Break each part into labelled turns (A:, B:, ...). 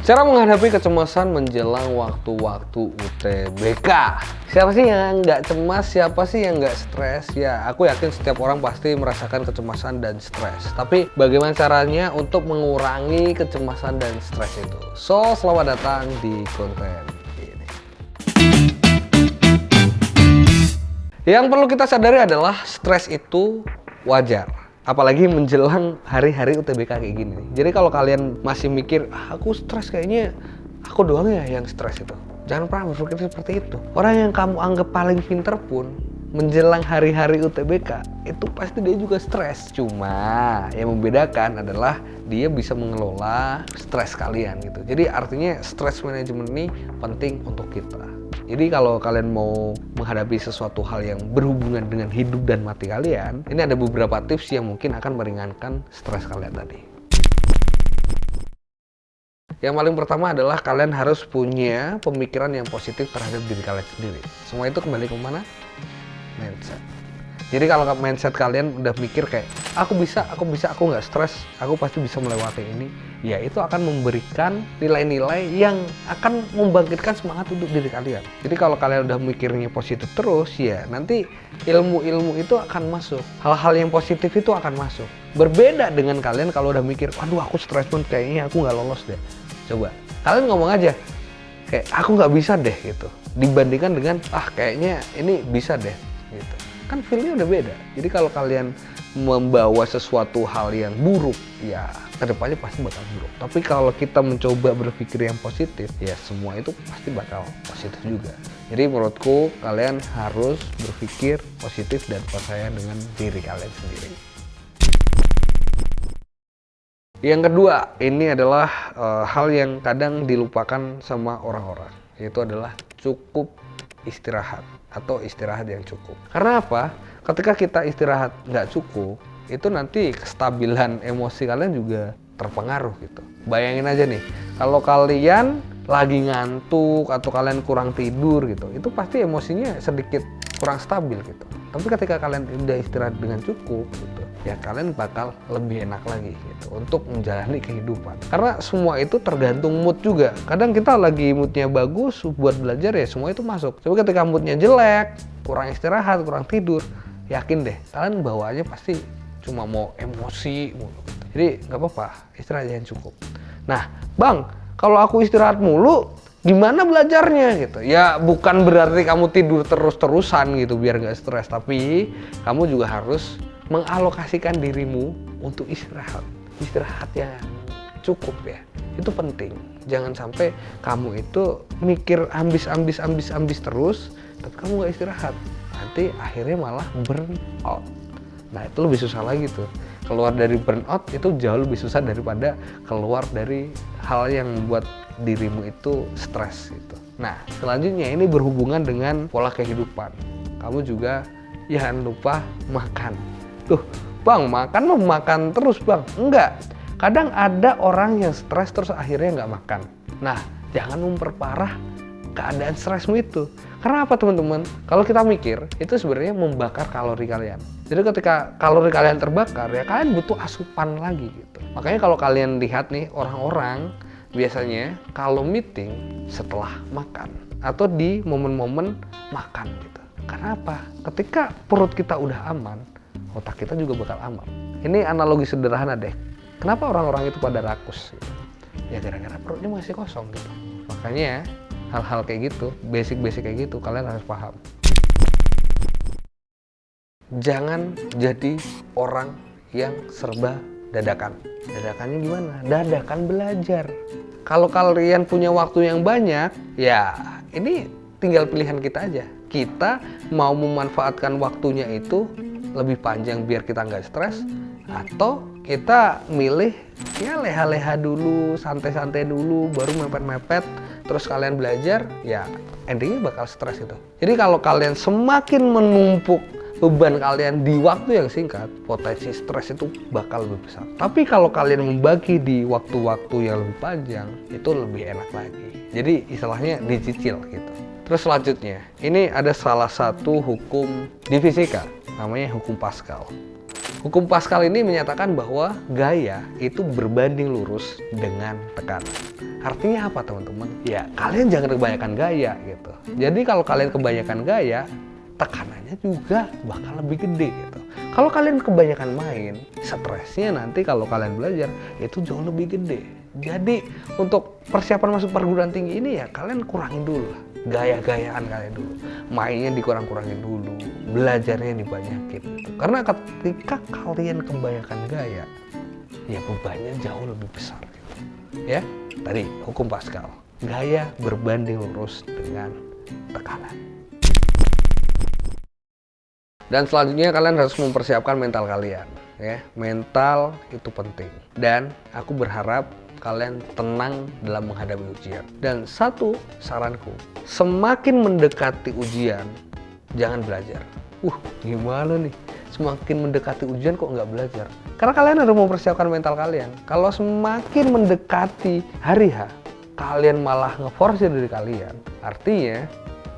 A: Cara menghadapi kecemasan menjelang waktu-waktu UTBK. Siapa sih yang nggak cemas? Siapa sih yang nggak stres? Ya, aku yakin setiap orang pasti merasakan kecemasan dan stres. Tapi bagaimana caranya untuk mengurangi kecemasan dan stres itu? So, selamat datang di konten ini. Yang perlu kita sadari adalah stres itu wajar. Apalagi menjelang hari-hari UTBK kayak gini. Jadi kalau kalian masih mikir, aku stres kayaknya aku doang ya yang stres itu. Jangan pernah berpikir seperti itu. Orang yang kamu anggap paling pinter pun menjelang hari-hari UTBK itu pasti dia juga stres. Cuma yang membedakan adalah dia bisa mengelola stres kalian gitu. Jadi artinya stress management ini penting untuk kita. Jadi kalau kalian mau menghadapi sesuatu hal yang berhubungan dengan hidup dan mati kalian, ini ada beberapa tips yang mungkin akan meringankan stres kalian tadi. Yang paling pertama adalah kalian harus punya pemikiran yang positif terhadap diri kalian sendiri. Semua itu kembali ke mana? Mindset. Jadi kalau mindset kalian udah mikir kayak aku bisa, aku nggak stres, aku pasti bisa melewati ini, ya itu akan memberikan nilai-nilai yang akan membangkitkan semangat untuk diri kalian. Jadi kalau kalian udah mikirnya positif terus, ya nanti ilmu-ilmu itu akan masuk, hal-hal yang positif itu akan masuk. Berbeda dengan kalian kalau udah mikir, aduh aku stres banget, kayaknya aku nggak lolos deh. Coba kalian ngomong aja, kayak aku nggak bisa deh gitu, dibandingkan dengan kayaknya ini bisa deh gitu. Kan feel-nya udah beda. Jadi kalau kalian membawa sesuatu hal yang buruk, ya kedepannya pasti bakal buruk. Tapi kalau kita mencoba berpikir yang positif, ya semua itu pasti bakal positif juga. Jadi menurutku kalian harus berpikir positif dan percaya dengan diri kalian sendiri. Yang kedua, ini adalah hal yang kadang dilupakan sama orang-orang, yaitu adalah cukup istirahat atau istirahat yang cukup. Karena apa? Ketika kita istirahat nggak cukup, itu nanti kestabilan emosi kalian juga terpengaruh gitu. Bayangin aja nih, kalau kalian lagi ngantuk atau kalian kurang tidur gitu, itu pasti emosinya sedikit kurang stabil gitu. Tapi ketika kalian udah istirahat dengan cukup gitu, ya kalian bakal lebih enak lagi gitu untuk menjalani kehidupan. Karena semua itu tergantung mood juga. Kadang kita lagi moodnya bagus buat belajar, ya semua itu masuk. Tapi ketika moodnya jelek, kurang istirahat, kurang tidur, yakin deh kalian bawaannya pasti cuma mau emosi mulu. Jadi nggak apa-apa, istirahat yang cukup. Nah, Bang, kalau aku istirahat mulu, gimana belajarnya gitu? Ya bukan berarti kamu tidur terus-terusan gitu biar nggak stres, tapi kamu juga harus mengalokasikan dirimu untuk istirahat yang cukup ya. Itu penting. Jangan sampai kamu itu mikir ambis terus, tapi kamu nggak istirahat. Nanti akhirnya malah burn out. Nah itu lebih susah lagi tuh. Keluar dari burnout itu jauh lebih susah daripada keluar dari hal yang membuat dirimu itu stres gitu. Nah selanjutnya ini berhubungan dengan pola kehidupan. Kamu juga jangan lupa makan. Tuh Bang, makan terus Bang. Enggak, kadang ada orang yang stres terus akhirnya nggak makan. Nah jangan memperparah keadaan stresmu itu. Karena apa teman-teman? Kalau kita mikir, itu sebenarnya membakar kalori kalian. Jadi ketika kalori kalian terbakar, ya kalian butuh asupan lagi gitu. Makanya kalau kalian lihat nih, orang-orang biasanya kalau meeting setelah makan atau di momen-momen makan gitu. Karena apa? Ketika perut kita udah aman, otak kita juga bakal aman. Ini analogi sederhana deh. Kenapa orang-orang itu pada rakus gitu? Ya gara-gara perutnya masih kosong gitu. Makanya hal-hal kayak gitu, basic kayak gitu, kalian harus paham. Jangan jadi orang yang serba dadakan. Dadakannya gimana? Dadakan belajar. Kalau kalian punya waktu yang banyak, ya ini tinggal pilihan kita aja. Kita mau memanfaatkan waktunya itu lebih panjang biar kita nggak stres, atau kita milih ya leha-leha dulu, santai-santai dulu, baru mepet-mepet, terus kalian belajar, ya endingnya bakal stres itu. Jadi kalau kalian semakin menumpuk beban kalian di waktu yang singkat, potensi stres itu bakal lebih besar. Tapi kalau kalian membagi di waktu-waktu yang lebih panjang, itu lebih enak lagi. Jadi istilahnya dicicil gitu. Terus selanjutnya, ini ada salah satu hukum di fisika, namanya hukum Pascal. Hukum Pascal ini menyatakan bahwa gaya itu berbanding lurus dengan tekanan. Artinya apa teman-teman? Ya kalian jangan kebanyakan gaya gitu. Jadi kalau kalian kebanyakan gaya, tekanannya juga bakal lebih gede gitu. Kalau kalian kebanyakan main, stresnya nanti kalau kalian belajar itu jauh lebih gede. Jadi untuk persiapan masuk perguruan tinggi ini ya kalian kurangin dulu lah. Gaya-gayaan kalian dulu. Mainnya dikurang-kurangin dulu. Belajarnya dibanyakin gitu. Karena ketika kalian kebanyakan gaya, ya bebannya jauh lebih besar gitu. Ya, tadi hukum Pascal. Gaya berbanding lurus dengan tekanan. Dan selanjutnya kalian harus mempersiapkan mental kalian, ya. Mental itu penting. Dan aku berharap kalian tenang dalam menghadapi ujian. Dan satu saranku, semakin mendekati ujian, jangan belajar. Gimana nih? Semakin mendekati ujian kok nggak belajar? Karena kalian harus mempersiapkan mental kalian. Kalau semakin mendekati hari H, kalian malah ngeforsir diri kalian, artinya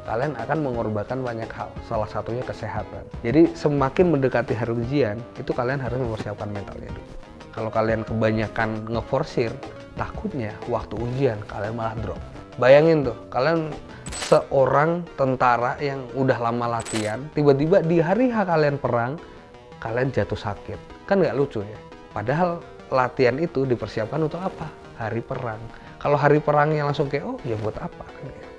A: kalian akan mengorbankan banyak hal, salah satunya kesehatan. Jadi semakin mendekati hari ujian, itu kalian harus mempersiapkan mentalnya dulu. Kalau kalian kebanyakan ngeforsir, takutnya waktu ujian kalian malah drop. Bayangin tuh, kalian seorang tentara yang udah lama latihan, tiba-tiba di hari H kalian perang, kalian jatuh sakit. Kan nggak lucu ya? Padahal latihan itu dipersiapkan untuk apa? Hari perang. Kalau hari perangnya langsung KO, ya buat apa? Kan gitu.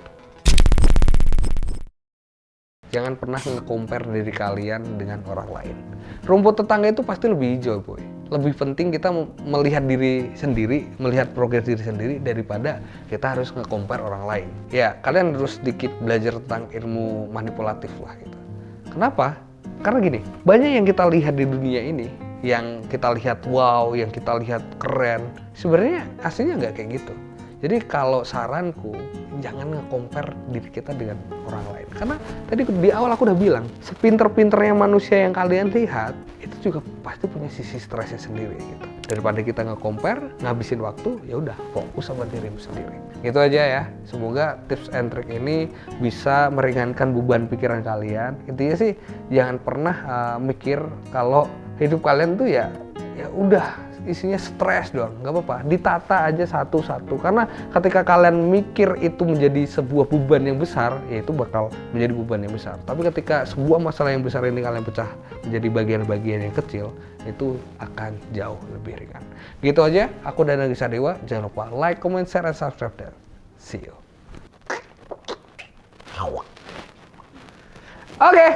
A: Jangan pernah nge-compare diri kalian dengan orang lain. Rumput tetangga itu pasti lebih hijau, boy. Lebih penting kita melihat diri sendiri, melihat progres diri sendiri daripada kita harus nge-compare orang lain. Ya, kalian harus sedikit belajar tentang ilmu manipulatif lah gitu. Kenapa? Karena gini, banyak yang kita lihat di dunia ini, yang kita lihat wow, yang kita lihat keren, sebenarnya aslinya nggak kayak gitu. Jadi kalau saranku, jangan nge-compare diri kita dengan orang lain. Karena tadi di awal aku udah bilang, sepinter-pinternya manusia yang kalian lihat, itu juga pasti punya sisi stresnya sendiri gitu. Daripada kita nge-compare, ngabisin waktu, ya udah fokus sama dirimu sendiri. Gitu aja ya. Semoga tips and trick ini bisa meringankan beban pikiran kalian. Intinya sih, jangan pernah mikir kalau hidup kalian tuh ya udah isinya stres doang, nggak apa-apa, ditata aja satu-satu. Karena ketika kalian mikir itu menjadi sebuah beban yang besar, ya itu bakal menjadi beban yang besar. Tapi ketika sebuah masalah yang besar ini kalian pecah menjadi bagian-bagian yang kecil, itu akan jauh lebih ringan. Gitu aja, aku Danang Sadewa. Jangan lupa like, comment, share, and subscribe. Dan see you. Oke,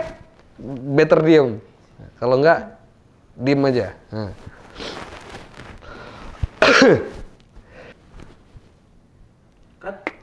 A: better diem. Kalau nggak, diem aja.